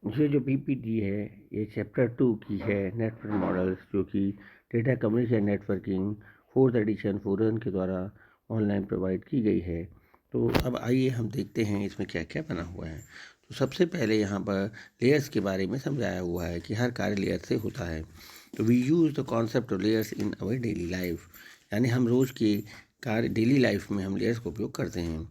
ये जो पीपीटी है ये चैप्टर 2 की है, नेटवर्क मॉडल्स, जो कि data communication networking fourth edition फोरन के द्वारा ऑनलाइन प्रोवाइड की गई है। तो अब आइए हम देखते हैं इसमें क्या क्या बना हुआ है। तो सबसे पहले यहाँ पर लेयर्स के बारे में समझाया हुआ है कि हर कार्य लेयर से होता है। तो we use the concept of layers in our daily life, यानी हम रोज़ के कार्य डेली लाइफ में हम लेयर्स का उपयोग करते हैं।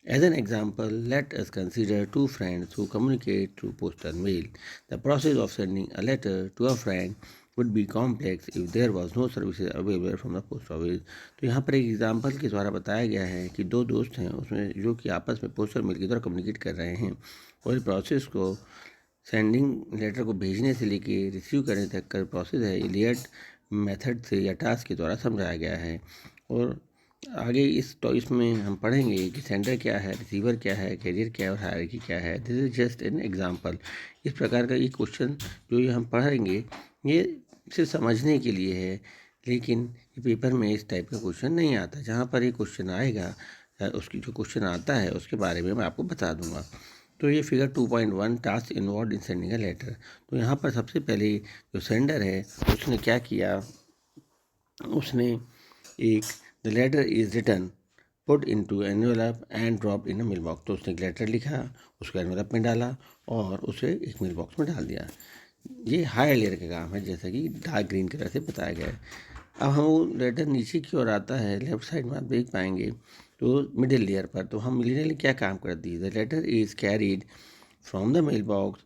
As an example, let us consider two friends who communicate through postal mail. The process of sending a letter to a friend would be complex if there was no services available from the post office. तो यहाँ पर एक example के द्वारा बताया गया है कि दो दोस्त हैं उसमें जो कि आपस में पोस्टल मेल के द्वारा कम्युनिकेट कर रहे हैं, और इस प्रोसेस को सेंडिंग लेटर को भेजने से लेके रिसीव करने तक का प्रोसेस है, ये लेयर्ड मेथड से या टास्क के द्वारा समझाया गया है। और आगे इसमें हम पढ़ेंगे कि सेंडर क्या है, रिसीवर क्या है, कैरियर क्या है और हायरार्की क्या है। This is just an example. इस प्रकार का ये क्वेश्चन जो ये हम पढ़ेंगे ये सिर्फ समझने के लिए है, लेकिन ये पेपर में इस टाइप का क्वेश्चन नहीं आता। जहाँ पर ये क्वेश्चन आएगा उसकी जो क्वेश्चन आता है उसके बारे में मैं आपको बता दूंगा। तो ये figure 2.1 task involve in sending a letter. तो यहाँ पर सबसे पहले जो सेंडर है उसने क्या किया, उसने एक the letter is written put into envelope and drop in a mail box. तो उसने एक लेटर लिखा, उसको एनवेलप में डाला और उसे एक मेल बॉक्स में डाल दिया। ये हायर लेयर का काम है, जैसा कि डार्क ग्रीन कलर से बताया गया है। अब हम वो लेटर नीचे की ओर आता है, लेफ्ट साइड में आप देख पाएंगे तो मिडिल लेयर पर। तो हम मिडिल लेयर क्या काम करती है, the letter is carried from the mail box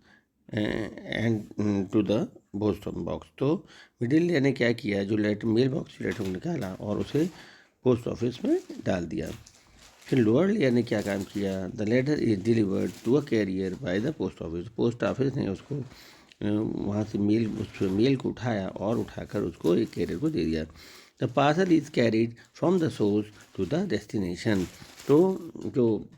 and to the post box. तो मिडिल लेयर ने क्या किया, जो लेटर मेल बॉक्स से लेटर को निकाला और उसे पोस्ट ऑफिस में डाल दिया। फिर लोअर लेयर ने क्या काम किया, the letter is delivered to a carrier by the post office. Post office ने उसको वहाँ से उस मेल को उठाया और उठाकर उसको एक कैरियर को दे दिया। The parcel is carried from the source to the destination. तो जो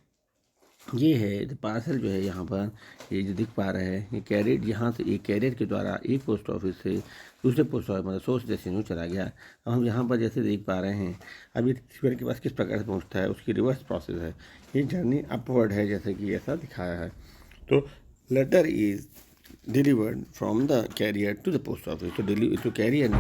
ये है द पार्सल जो है यहाँ पर ये जो दिख पा रहा है, ये कैरियर यहाँ से एक कैरियर के द्वारा एक पोस्ट ऑफिस से दूसरे पोस्ट ऑफिस मतलब सोर्स डेस्टिनेशन चला गया। अब हम यहाँ पर जैसे देख पा रहे हैं, अब ये रिसीवर के पास किस प्रकार से पहुँचता है, उसकी रिवर्स प्रोसेस है। ये जर्नी अपवर्ड है जैसे कि ऐसा दिखाया है। तो letter is delivered from the carrier to the post office. तो कैरियर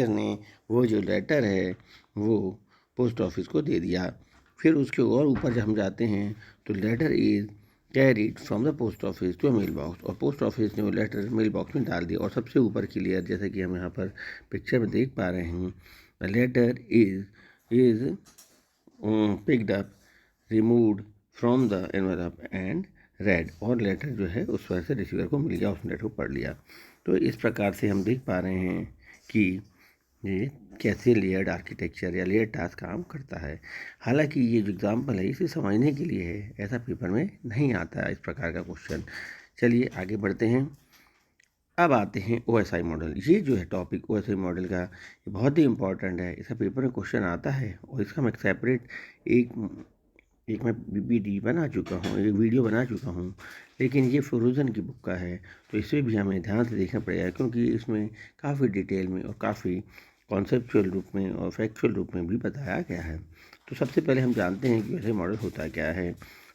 ने वो जो लेटर है वो पोस्ट ऑफिस को दे दिया। फिर उसके और ऊपर जब हम जाते हैं तो letter is carried from the post office to mail box, और पोस्ट ऑफिस ने वो लेटर मेल बॉक्स में डाल दिया। और सबसे ऊपर की लेयर जैसे कि हम यहाँ पर पिक्चर में देख पा रहे हैं, the letter is picked up removed from the envelope and read, और लेटर जो है उस वजह से रिसीवर को मिल गया, उसने लेटर को पढ़ लिया। तो इस प्रकार से हम देख पा रहे हैं कि ये कैसे लेयर्ड आर्किटेक्चर या लेयर टास्क काम करता है। हालांकि ये जो एग्जाम्पल है इसे समझने के लिए है, ऐसा पेपर में नहीं आता है इस प्रकार का क्वेश्चन। चलिए आगे बढ़ते हैं। अब आते हैं OSI मॉडल। ये जो है टॉपिक OSI मॉडल का, ये बहुत ही इंपॉर्टेंट है, इसका पेपर में क्वेश्चन आता है और इसका मैं सेपरेट एक एक मैं PPT बना चुका हूँ, एक वीडियो बना चुका हूँ। लेकिन ये फ्रोजन की बुक का है तो इसे भी हमें ध्यान से देखना पड़ेगा, क्योंकि इसमें काफ़ी डिटेल में और काफ़ी कॉन्सेप्चुअल रूप में और फैक्चुअल रूप में भी बताया गया है। तो सबसे पहले हम जानते हैं कि ऐसा मॉडल होता क्या है।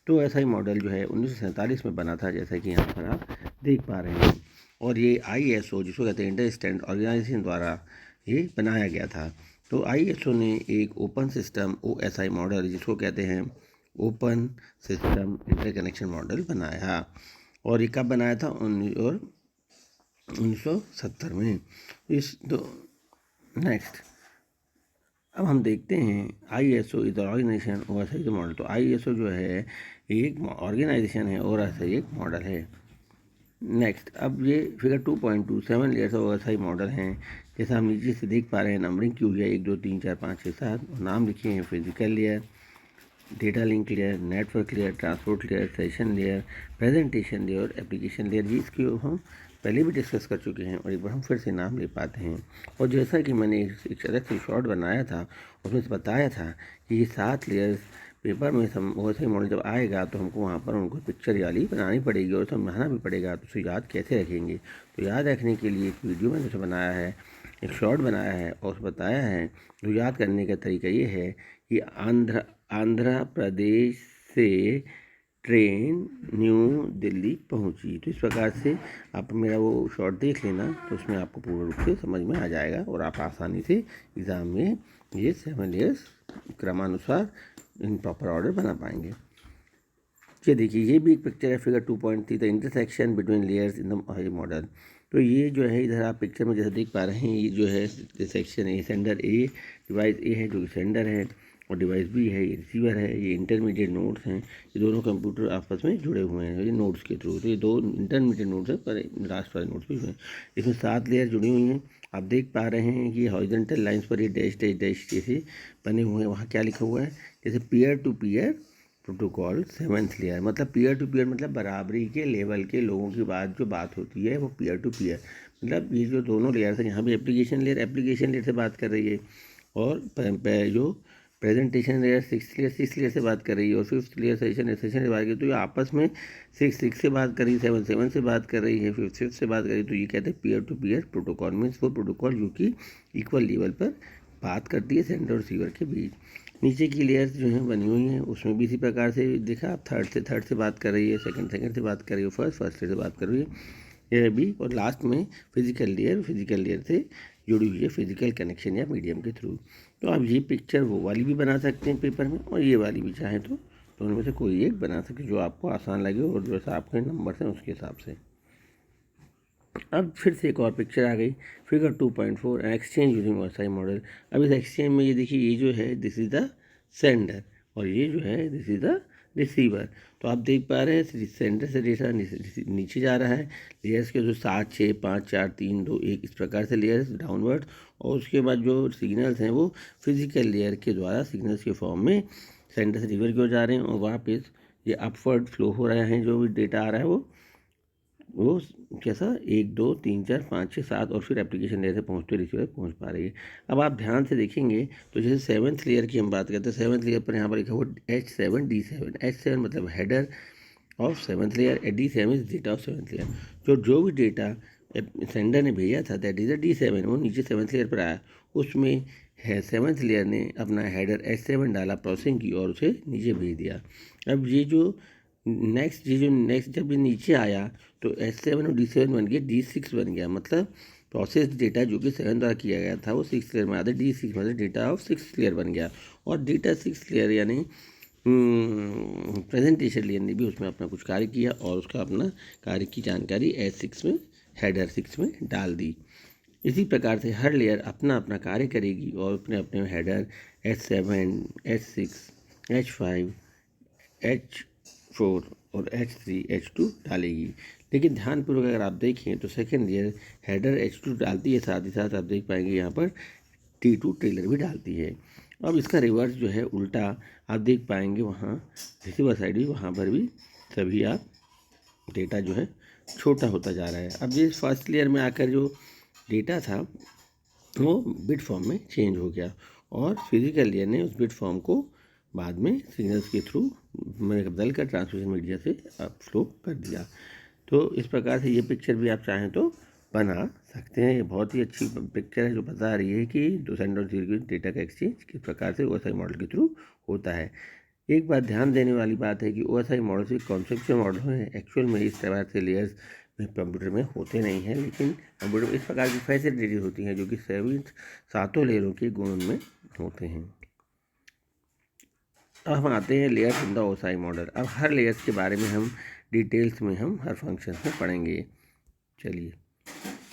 तो ऐसा ही मॉडल जो है 1947 में बना था, जैसा कि यहाँ पर आप देख पा रहे हैं। और ये ISO जिसको कहते हैं इंटर स्टैंडर्ड ऑर्गेनाइजेशन द्वारा ये बनाया गया था। तो ISO ने एक ओपन सिस्टम OSI मॉडल जिसको कहते हैं ओपन सिस्टम इंटरकनेक्शन मॉडल बनाया। और ये कब बनाया था, 1970 में। इस तो नेक्स्ट अब हम देखते हैं ISO इज ऑर्गेनाइजेशन OSI का मॉडल। तो ISO जो है एक ऑर्गेनाइजेशन है और ऐसा एक मॉडल है। नेक्स्ट अब ये figure 2.27 layers of OSI model हैं। जैसा हम नीचे से देख पा रहे हैं, नंबरिंग की हुई है 1 2 3 4 5 6 7, और नाम लिखे हैं physical layer, data link layer, network layer, transport layer, session layer, presentation layer और एप्लीकेशन लेयर। जी इसकी हम पहले भी डिस्कस कर चुके हैं और एक बार हम फिर से नाम ले पाते हैं। और जैसा कि मैंने एक अलग से शॉर्ट बनाया था उसमें से बताया था कि ये 7 लेयर्स पेपर में OSI मॉडल जब आएगा तो हमको वहाँ पर उनको पिक्चर वाली बनानी पड़ेगी और समझाना भी पड़ेगा। तो उसे याद कैसे रखेंगे, तो याद रखने के लिए एक वीडियो मैंने उसे बनाया है, एक शॉर्ट बनाया है और बताया है। जो याद करने का तरीका ये है कि आंध्र प्रदेश से ट्रेन न्यू दिल्ली पहुंची। तो इस प्रकार से आप मेरा वो शॉर्ट देख लेना, तो उसमें आपको पूर्ण रूप से समझ में आ जाएगा और आप आसानी से एग्ज़ाम में ये 7 लेयर्स क्रमानुसार इन प्रॉपर ऑर्डर बना पाएंगे। ये देखिए, ये भी एक पिक्चर है, figure 2.3, the intersection between layers in the I model. तो ये जो है इधर आप पिक्चर में जैसे देख पा रहे हैं, ये जो है section A, sender A, device A है जो कि सेंडर है, और डिवाइस बी है ये रिसीवर है। ये इंटरमीडिएट नोड्स हैं, ये दोनों कंप्यूटर आपस में जुड़े हुए हैं ये नोड्स के थ्रू। तो ये 2 इंटरमीडिएट नोड्स हैं, पर लास्ट वाले नोड्स भी हैं। इसमें 7 लेयर जुड़ी हुई हैं। आप देख पा रहे हैं कि हॉरिजॉन्टल लाइंस पर ये डैश डैश डैश जैसे बने हुए हैं। वहाँ क्या लिखा हुआ है, जैसे peer to peer protocol 7th layer, मतलब पीयर टू पीयर मतलब बराबरी के लेवल के लोगों की बात होती है वो पीयर टू पीयर। मतलब ये जो दोनों लेयर्स हैं, यहाँ भी एप्लीकेशन लेयर से बात कर रही है, और जो प्रेजेंटेशन लेयर 6th लेयर से बात कर रही है, और 5th लेयर सेशन से बात कर रही है। तो ये आपस में 6 से बात कर रही है, 7 से बात कर रही है, 5 से बात कर रही है। तो ये कहते हैं peer to peer protocol, means वो प्रोटोकॉल जो कि इक्वल लेवल पर बात करती है सेंडर और रिसीवर के बीच। नीचे की लेयर्स जो हैं बनी हुई हैं, उसमें भी इसी प्रकार से देखा आप, थर्ड से बात कर रही है, सेकंड से बात कर रही है, फर्स्ट से बात कर रही है, ये भी। और लास्ट में फिजिकल लेयर से जुड़ी हुई है फिजिकल कनेक्शन या मीडियम के थ्रू। तो आप ये पिक्चर वो वाली भी बना सकते हैं पेपर में, और ये वाली भी चाहें तो दोनों में से कोई एक बना सकते, जो आपको आसान लगे और जो सा आपके नंबर हैं उसके हिसाब से। अब फिर से एक और पिक्चर आ गई, figure 2.4, exchange using OSI model. अब इस एक्सचेंज में ये देखिए, ये जो है दिस इज़ द सेंडर, और ये जो है दिस इज़ द रिसीवर। तो आप देख पा रहे हैं सेंडर से डेटा नीचे जा रहा है, लेयर्स के जो 7, 6, 5, 4, 3, 2, 1 इस प्रकार से लेयर्स डाउनवर्ड, और उसके बाद जो सिग्नल्स हैं वो फिजिकल लेयर के द्वारा सिग्नल्स के फॉर्म में सेंडर से रिसीवर की ओर जा रहे हैं, और वापस ये अपवर्ड फ्लो हो रहे हैं। जो भी डेटा आ रहा है वो कैसा 1, 2, 3, 4, 5, 6, 7, और फिर एप्लीकेशन लेयर से पहुँचते रिसीवर पहुँच पा रही है। अब आप ध्यान से देखेंगे तो जैसे 7th लेयर की हम बात करते हैं, 7th लेयर पर यहाँ पर लिखा हुआ H7 D7। H7 मतलब header of 7th layer, D7 is data of 7th layer. जो भी डेटा सेंडर ने भेजा था दैट इज़ D7, वो नीचे 7th लेयर पर आया, उसमें है 7th लेयर ने अपना हेडर H7 डाला प्रोसेसिंग की, और उसे नीचे भेज दिया। अब ये जो नेक्स्ट जब ये नीचे आया तो H7 और D7 बन गया D6 बन गया, मतलब प्रोसेस डेटा जो कि 7 द्वारा किया गया था वो 6 लेयर में आता है, D6 मतलब डेटा ऑफ 6 लेयर बन गया। और डेटा 6 लेयर यानी प्रेजेंटेशन लेयर ने भी उसमें अपना कुछ कार्य किया, और उसका अपना कार्य की जानकारी H6 में, हेडर 6 में डाल दी। इसी प्रकार से हर लेयर अपना अपना कार्य करेगी, और अपने अपने header H7, H6, H5, H4 और H3, H2 डालेगी। लेकिन ध्यानपूर्वक अगर आप देखें तो सेकेंड लेयर हेडर H2 डालती है, साथ ही साथ आप देख पाएंगे यहाँ पर T2 ट्रेलर भी डालती है। अब इसका रिवर्स जो है उल्टा आप देख पाएंगे, वहाँ रिसीवर साइड भी, वहाँ पर भी सभी आप डेटा जो है छोटा होता जा रहा है। अब ये फर्स्ट लेयर में आकर जो डेटा था वो बिट फॉर्म में चेंज हो गया, और फिजिकल लेयर ने उस बिट फॉर्म को बाद में सिग्नल्स के थ्रू बदल कर ट्रांसमिशन मीडिया से फ्लो कर दिया। तो इस प्रकार से ये पिक्चर भी आप चाहें तो बना सकते हैं। ये बहुत ही अच्छी पिक्चर है जो बता रही है कि दो सेंडर और रिसीवर के डेटा का एक्सचेंज किस प्रकार से OSI मॉडल के थ्रू होता है। एक बात ध्यान देने वाली बात है कि OSI मॉडल से कॉन्सेप्चुअल मॉडल है, एक्चुअल में इस तरह से लेयर्स कंप्यूटर में होते नहीं हैं, लेकिन कंप्यूटर में इस प्रकार की फैसिलिटीज होती हैं जो कि 7 लेयरों के गुण में होते हैं। अब हम आते हैं layers in the OSI model. अब हर लेयर्स के बारे में हम डिटेल्स में हम हर फंक्शन में पढ़ेंगे। चलिए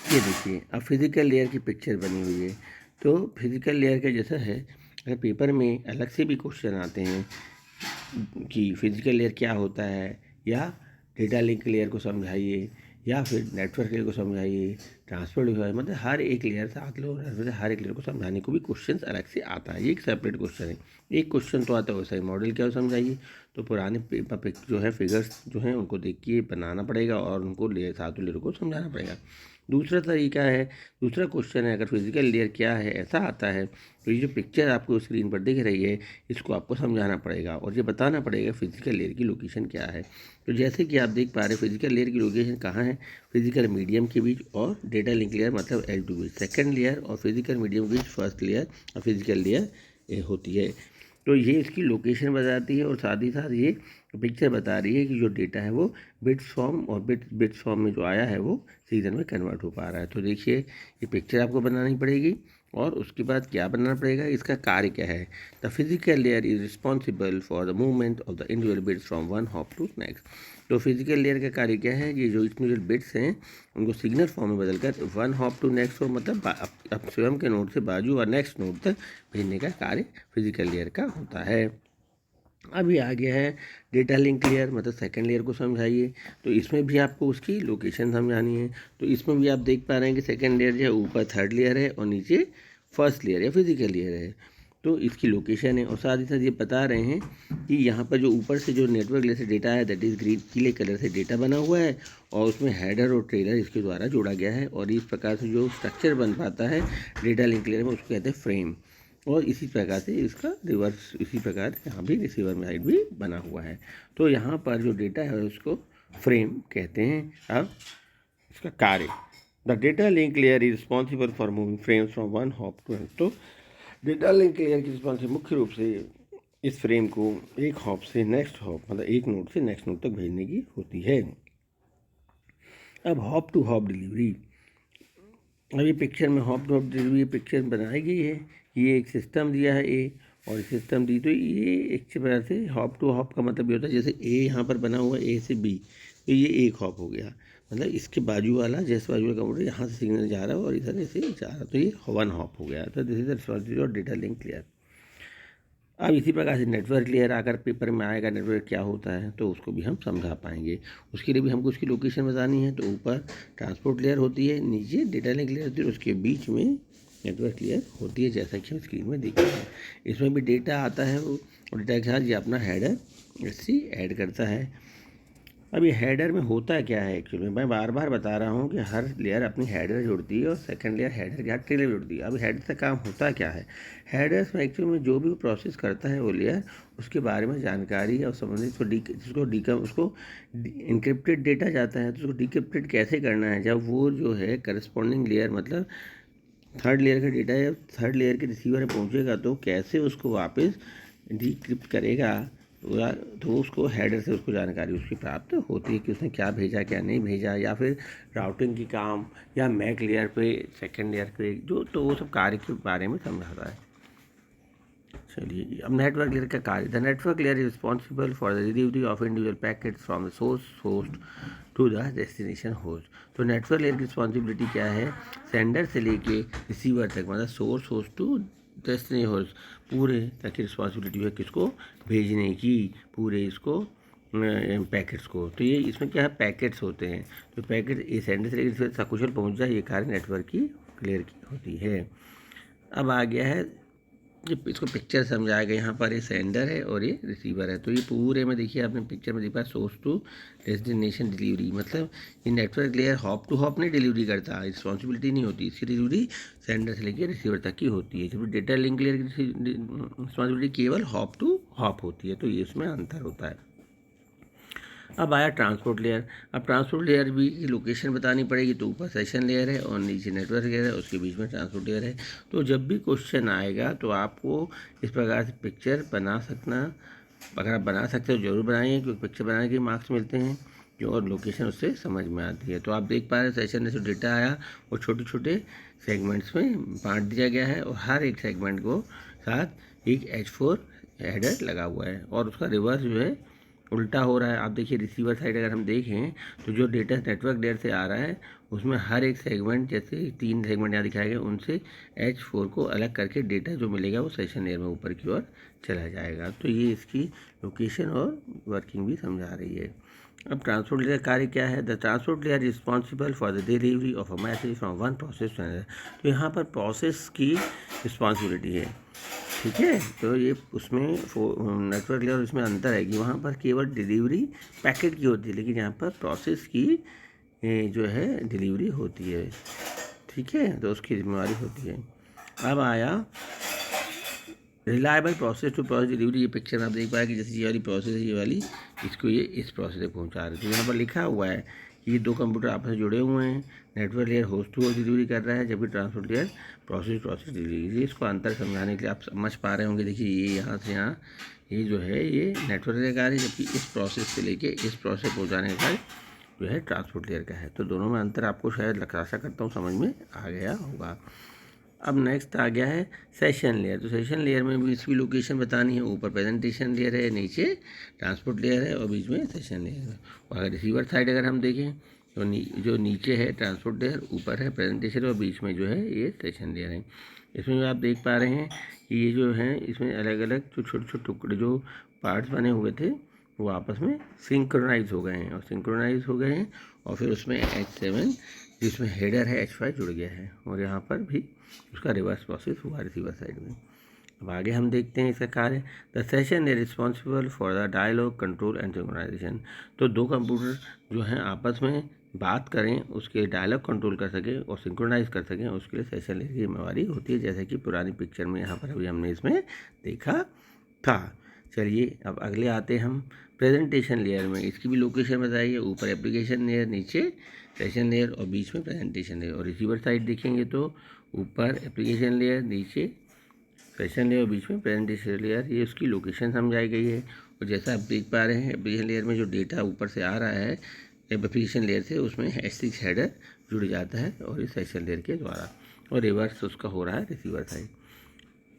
ये देखिए, अब फिजिकल लेयर की पिक्चर बनी हुई है। तो फिजिकल लेयर का जैसा है, अगर पेपर में अलग से भी क्वेश्चन आते हैं कि फिजिकल लेयर क्या होता है, या डेटा लिंक लेयर को समझाइए, या फिर नेटवर्क लेयर को समझाइए, ट्रांसपोर्ट लेयर, मतलब हर एक लेयर 7 लेयर, हर एक लेयर को समझाने को भी क्वेश्चन अलग से आता है। ये एक सेपरेट क्वेश्चन है। एक क्वेश्चन तो आता है OSI मॉडल क्या समझाइए, तो पुराने पेपर जो है फिगर्स जो हैं उनको देख के बनाना पड़ेगा, और उनको 7 लेयर को समझाना पड़ेगा। दूसरा तरीका है, दूसरा क्वेश्चन है, अगर फिजिकल लेयर क्या है ऐसा आता है, तो ये जो पिक्चर आपको स्क्रीन पर दिख रही है इसको आपको समझाना पड़ेगा, और ये बताना पड़ेगा फिजिकल लेयर की लोकेशन क्या है। तो जैसे कि आप देख पा रहे हैं फिजिकल लेयर की लोकेशन कहाँ है, फिजिकल मीडियम के बीच और डेटा लिंक लेयर मतलब L2 के बीच, सेकेंड लेयर और फिजिकल मीडियम के बीच फर्स्ट लेयर और फिजिकल लेयर होती है। तो ये इसकी लोकेशन बताती है और साथ ही साथ ये पिक्चर बता रही है कि जो डेटा है वो बिट्स फॉर्म और बिट्स फॉर्म में जो आया है वो सीजन में कन्वर्ट हो पा रहा है। तो देखिए ये पिक्चर आपको बनानी पड़ेगी और उसके बाद क्या बनाना पड़ेगा, इसका कार्य क्या है। The physical layer is responsible for the movement of the individual bits from one hop to next. तो फिजिकल लेयर का कार्य क्या है, ये जो इंडिविजुअल बिट्स हैं उनको सिग्नल फॉर्म में बदलकर वन हॉप टू नेक्स्ट हो, मतलब अब स्वयं के नोड से बाजू और नेक्स्ट नोड तक भेजने का कार्य फिजिकल लेयर का होता है। अभी आ गया है डेटा लिंक लेयर, मतलब सेकंड लेयर को समझाइए। तो इसमें भी आपको उसकी लोकेशन समझानी है। तो इसमें भी आप देख पा रहे हैं कि सेकंड लेयर जो है ऊपर थर्ड लेयर है और नीचे फर्स्ट लेयर या फिजिकल लेयर है। तो इसकी लोकेशन है और साथ ही साथ ये बता रहे हैं कि यहाँ पर जो ऊपर से जो नेटवर्क लेयर से डेटा है दैट इज़ ग्रीन पीले कलर से डेटा बना हुआ है और उसमें हेडर और ट्रेलर इसके द्वारा जोड़ा गया है। और इस प्रकार से जो स्ट्रक्चर बन पाता है डेटा लिंक लेयर में उसको कहते हैं फ्रेम। और इसी प्रकार से इसका रिवर्स इसी प्रकार यहाँ भी रिसीवर में साइड भी बना हुआ है। तो यहाँ पर जो डेटा है उसको फ्रेम कहते हैं। अब इसका कार्य, the data link layer is responsible for moving frames from one hop to next. तो डेटा लिंक लेयर की रिस्पॉन्सिबिलिटी मुख्य रूप से इस फ्रेम को एक हॉप से नेक्स्ट हॉप, मतलब एक नोड से नेक्स्ट नोड तक भेजने की होती है। अब हॉप टू हॉप डिलीवरी, अभी पिक्चर में hop to hop delivery picture बनाई गई है। ये एक सिस्टम दिया है ए और सिस्टम दी, तो ये एक प्रकार से हॉप टू हॉप का मतलब ये होता है जैसे ए यहाँ पर बना हुआ है ए से बी, तो ये एक हॉप हो गया, मतलब इसके बाजू वाला जैसे बाजू वाला कंप्यूटर यहाँ से सिग्नल जा रहा है और इधर से जा रहा है, तो ये वन हॉप हो गया। तो this is the responsibility of data link layer. अब इसी प्रकार से नेटवर्क लेयर आकर पेपर में आएगा, नेटवर्क क्या होता है तो उसको भी हम समझा पाएंगे। उसके लिए भी हमको उसकी लोकेशन बतानी है। तो ऊपर ट्रांसपोर्ट लेयर होती है, नीचे डेटा लिंक लेयर होती है, उसके बीच में नेटवर्क लेयर होती है, जैसा कि हम स्क्रीन में देख रहे हैं। इसमें भी डेटा आता है और डेटा के साथ ये अपना हेडर इससे ऐड करता है। अब ये हेडर में होता क्या है, एक्चुअली मैं बार बार बता रहा हूँ कि हर लेयर अपनी हेडर जोड़ती है और सेकंड लेयर हेडर के साथ ट्रेलर जोड़ती है। अब हेडर से काम होता क्या है, हेडर्स में एक्चुअली में जो भी प्रोसेस करता है वो लेयर उसके बारे में जानकारी और संबंधित उसको इनक्रिप्टेड डेटा जाता है, तो उसको डिक्रिप्टेड कैसे करना है। जब वो जो है करस्पॉन्डिंग लेयर, मतलब थर्ड लेयर का डेटा जब थर्ड लेयर के रिसीवर में पहुँचेगा तो कैसे उसको वापस डिक्रिप्ट करेगा, तो उसको हेडर से उसको जानकारी उसकी प्राप्त होती है कि उसने क्या भेजा क्या नहीं भेजा, या फिर राउटिंग की काम या मैक लेयर पे सेकंड लेयर पे जो, तो वो सब कार्य के बारे में समझाता है। चलिए अब नेटवर्क लेयर का कार्य, the network layer is responsible for the delivery of individual packets from the source host to the destination host. तो नेटवर्क लेयर की रिस्पॉन्सिबिलिटी क्या है, सेंडर से लेके रिसीवर तक, मतलब source host to destination host पूरे तक की रिस्पॉन्सिबिलिटी है किसको भेजने की, पूरे इसको पैकेट्स को। तो ये इसमें क्या है, पैकेट्स होते हैं। तो पैकेट ये सेंडर से लेकर सकुशल पहुंच जाए, ये कार्य नेटवर्क की क्लियर की होती है। अब आ गया है इसको पिक्चर समझाया गया, यहाँ पर ये सेंडर है और ये रिसीवर है। तो ये पूरे में देखिए आपने पिक्चर में देखा सोर्स टू डेस्टिनेशन डिलीवरी, मतलब ये network layer hop to hop नहीं डिलीवरी करता, रिस्पॉन्सिबिलिटी नहीं होती, इसकी डिलीवरी सेंडर से लेकर रिसीवर तक की होती है। जबकि डेटा लिंक लेयर की रिस्पॉन्सिबिलिटी केवल हॉप टू हॉप होती है। तो ये इसमें अंतर होता है। अब आया ट्रांसपोर्ट लेयर। अब ट्रांसपोर्ट लेयर भी की लोकेशन बतानी पड़ेगी। तो ऊपर सेशन लेयर है और नीचे नेटवर्क लेयर है, उसके बीच में ट्रांसपोर्ट लेयर है। तो जब भी क्वेश्चन आएगा तो आपको इस प्रकार से पिक्चर बना सकना, अगर आप बना सकते हो जरूर बनाइए, क्योंकि पिक्चर बनाने के मार्क्स मिलते हैं जो, और लोकेशन उससे समझ में आती है। तो आप देख पा रहे हैं सेशन में जो डेटा आया वो छोटे छोटे सेगमेंट्स में बांट दिया गया है और हर एक सेगमेंट को साथ एक H4 हेडर लगा हुआ है और उसका रिवर्स जो है उल्टा हो रहा है। आप देखिए रिसीवर साइड अगर हम देखें तो जो डेटा नेटवर्क लेयर से आ रहा है उसमें हर एक सेगमेंट, जैसे 3 सेगमेंट यहाँ दिखाए गए, उनसे H4 को अलग करके डेटा जो मिलेगा वो सेशन लेयर में ऊपर की ओर चला जाएगा। तो ये इसकी लोकेशन और वर्किंग भी समझा रही है। अब ट्रांसपोर्ट लेयर कार्य क्या है, the transport layer responsible for the delivery of a message from one process to another. तो यहाँ पर प्रोसेस की रिस्पॉन्सिबिलिटी है, ठीक है। तो ये उसमें नेटवर्क लेयर इसमें अंतर है कि वहाँ पर केवल डिलीवरी पैकेट की होती है, लेकिन यहाँ पर प्रोसेस की जो है डिलीवरी होती है, ठीक है। तो उसकी जिम्मेवारी होती है। अब आया reliable process to process delivery. ये पिक्चर में आप देख पाए कि जैसे ये वाली प्रोसेस है, ये वाली इसको ये इस प्रोसेस तक पहुँचा रहे। तो यहाँ पर लिखा हुआ है ये दो कंप्यूटर आपस में जुड़े हुए हैं। Network layer host to host delivery कर रहा है, जबकि transport layer process to delivery. इसको अंतर समझाने के लिए आप समझ पा रहे होंगे। देखिए ये यहाँ से यहाँ ये जो है ये नेटवर्क लेयर का है, जबकि इस प्रोसेस से लेके इस प्रोसेस पहुँचाने का जो है ट्रांसपोर्ट लेयर का है। तो दोनों में अंतर आपको शायद आशा करता हूँ समझ में आ गया होगा। अब नेक्स्ट आ गया है सेशन लेयर। तो सेशन लेयर में भी इसकी लोकेशन बतानी है। ऊपर प्रेजेंटेशन लेयर है, नीचे ट्रांसपोर्ट लेयर है और बीच में सेशन लेयर है। और अगर रिसीवर साइड अगर हम देखें तो जो नीचे है ट्रांसपोर्ट लेयर, ऊपर है प्रेजेंटेशन और बीच में जो है ये सेशन लेयर है। इसमें आप देख पा रहे हैं कि ये जो है इसमें अलग अलग जो छोटे छोटे टुकड़े जो पार्ट्स बने हुए थे वो आपस में सिंक्रोनाइज हो गए हैं और फिर उसमें H7 जिसमें हेडर है H5 जुड़ गया है और यहाँ पर भी उसका रिवर्स प्रोसेस हुआ रिसीवर साइड में। अब आगे हम देखते हैं इसका कार्य। The session is responsible for the dialogue control and synchronisation. तो दो कंप्यूटर जो हैं आपस में बात करें, उसके डायलॉग कंट्रोल कर सकें और सिंक्रोनाइज कर सकें, उसके लिए सेशन लेयर की जिम्मेवारी होती है, जैसे कि पुरानी पिक्चर में यहाँ पर अभी हमने इसमें देखा था। चलिए अब अगले आते हम प्रेजेंटेशन लेयर में। इसकी भी लोकेशन बताइए। ऊपर एप्लीकेशन लेयर, नीचे सेशन लेयर और बीच में प्रेजेंटेशन लेयर। और रिसीवर साइड देखेंगे तो ऊपर एप्लीकेशन लेयर, नीचे सेशन लेयर और बीच में प्रेजेंटेशन लेयर। ये उसकी लोकेशन समझाई गई है। और जैसा आप देख पा रहे हैं एप्लीकेशन लेयर में जो डेटा ऊपर से आ रहा है एप्लीकेशन लेयर से, उसमें H6 हेडर जुड़ जाता है और इस सेशन लेयर के द्वारा, और रिवर्स उसका हो रहा है रिसीवर साइड।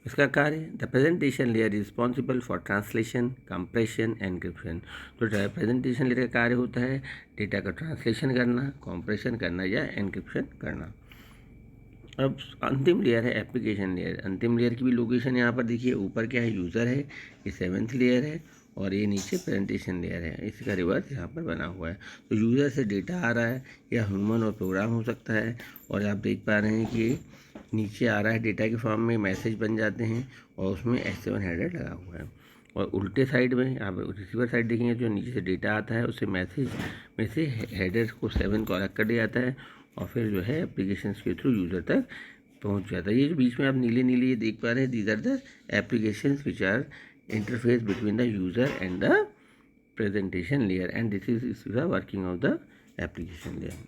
इसका कार्य the presentation layer is responsible for translation, compression, encryption. तो प्रेजेंटेशन लेयर का कार्य होता है डेटा का ट्रांसलेशन करना, कंप्रेशन करना या एनक्रिप्शन करना। अब अंतिम लेयर है एप्लीकेशन लेयर। अंतिम लेयर की भी लोकेशन यहाँ पर देखिए। ऊपर क्या है यूज़र है, ये 7th लेयर है और ये नीचे प्रेजेंटेशन लेयर है। इसका रिवर्स यहाँ पर बना हुआ है। तो यूज़र से डेटा आ रहा है या ह्यूमन और प्रोग्राम हो सकता है। और आप देख पा रहे हैं कि नीचे आ रहा है डेटा के फॉर्म में, मैसेज बन जाते हैं और उसमें H7 हेडर लगा हुआ है। और उल्टे साइड में आप रिसीवर साइड देखेंगे, जो नीचे से डेटा आता है उससे मैसेज में से हेडर को 7 को अलग कर दिया जाता है और फिर जो है एप्लीकेशन के थ्रू यूज़र तक पहुंच जाता है। ये जो बीच में आप नीले नीले ये देख पा रहे हैं, these are the application which are interface between the user and the presentation layer and this is the working of the application layer.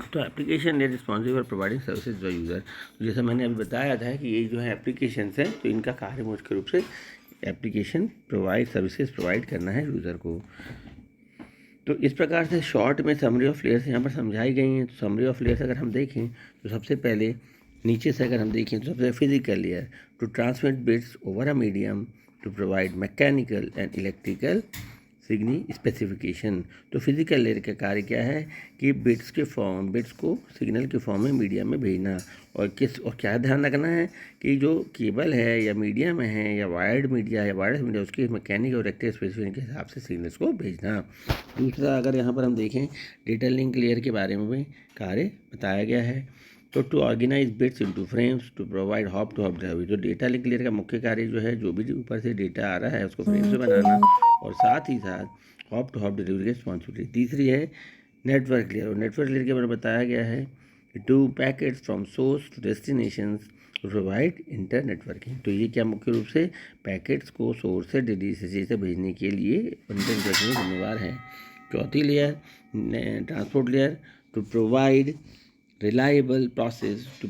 तो application layer responsible providing services to user. जैसा मैंने अभी बताया था कि ये जो है एप्लीकेशंस हैं, तो इनका कार्य मुख्य रूप से एप्लीकेशन सर्विसेज प्रोवाइड करना है यूज़र को। तो इस प्रकार से शॉर्ट में समरी ऑफ लेयर्स यहाँ पर समझाई गई हैं। तो समरी ऑफ लेयर्स अगर हम देखें तो सबसे पहले नीचे से अगर हम देखें तो सबसे physical layer to transmit bits over a medium to provide mechanical and electrical सिग्नी स्पेसिफिकेशन। तो फिजिकल लेयर का कार्य क्या है कि बिट्स को सिग्नल के फॉर्म में मीडियम में भेजना। और क्या ध्यान रखना है कि जो केबल है या मीडियम है या वायर्ड मीडिया या वायरलेस मीडिया, उसके मैकेनिकल और इलेक्ट्रिकल स्पेसिफिकेशन के हिसाब से सिग्नल्स को भेजना। दूसरा अगर यहाँ पर हम देखें डेटा लिंक लेयर के बारे में भी कार्य बताया गया है। तो to organise bits into frames to provide hop to hop delivery. तो डेटा लिंक लेयर का मुख्य कार्य जो है, जो भी ऊपर से डेटा आ रहा है उसको फ्रेम से बनाना और साथ ही साथ हॉप टू हॉप डिलीवरी की रिस्पॉन्सिबिलिटी। तीसरी है नेटवर्क लेयर। और नेटवर्क लेयर के बारे में बताया गया है to packets from source to destinations to provide internetworking. तो ये क्या मुख्य रूप से पैकेट्स को सोर्स से डेस्टिनेशन से भेजने के लिए इंटर नेटवर्किंग जिम्मेवार है। चौथी layer transport layer to provide reliable process to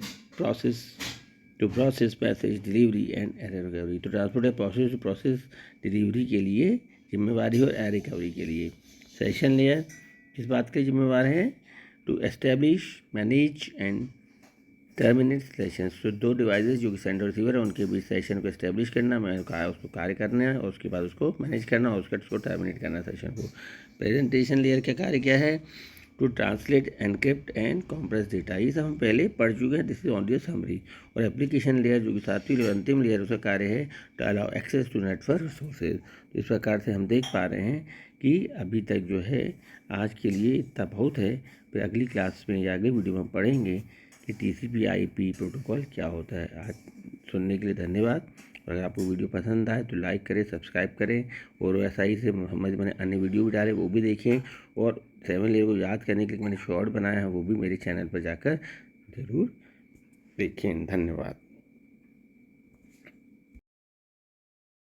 process passage delivery and error recovery। तो ट्रांसपोर्ट है प्रोसेस टू प्रोसेस डिलीवरी के लिए जिम्मेवारी और एरर रिकवरी के लिए। सेशन लेयर किस बात के जिम्मेवार है? To establish, manage and terminate sessions. तो दो डिवाइसेस जो कि सेंडर रिसीवर है उनके बीच सेशन को एस्टेब्लिश करना, मैंने कहा उसको कार्य करना है और उसके बाद उसको मैनेज करना और उसको टर्मिनेट करना सेशन को। प्रेजेंटेशन लेयर का कार्य क्या है? To translate, encrypt and compress data. ये सब हम पहले पढ़ चुके हैं, दिस इज ऑनली समरी। और एप्लीकेशन लेयर जो कि सातवीं लेयर अंतिम लेयर, उसका कार्य है to allow access to network resources. तो इस प्रकार से हम देख पा रहे हैं कि अभी तक जो है आज के लिए इतना बहुत है। फिर अगली क्लास में या अगली वीडियो में हम पढ़ेंगे कि TCP/IP प्रोटोकॉल क्या होता है। आज सुनने के लिए धन्यवाद। और अगर आपको वीडियो पसंद आए तो लाइक करें, सब्सक्राइब करें और ऐसा ही से मैंने अन्य वीडियो भी डाले वो भी देखें। और 7 लेयर को याद करने के लिए मैंने शॉर्ट बनाया है, वो भी मेरे चैनल पर जाकर ज़रूर देखें। धन्यवाद।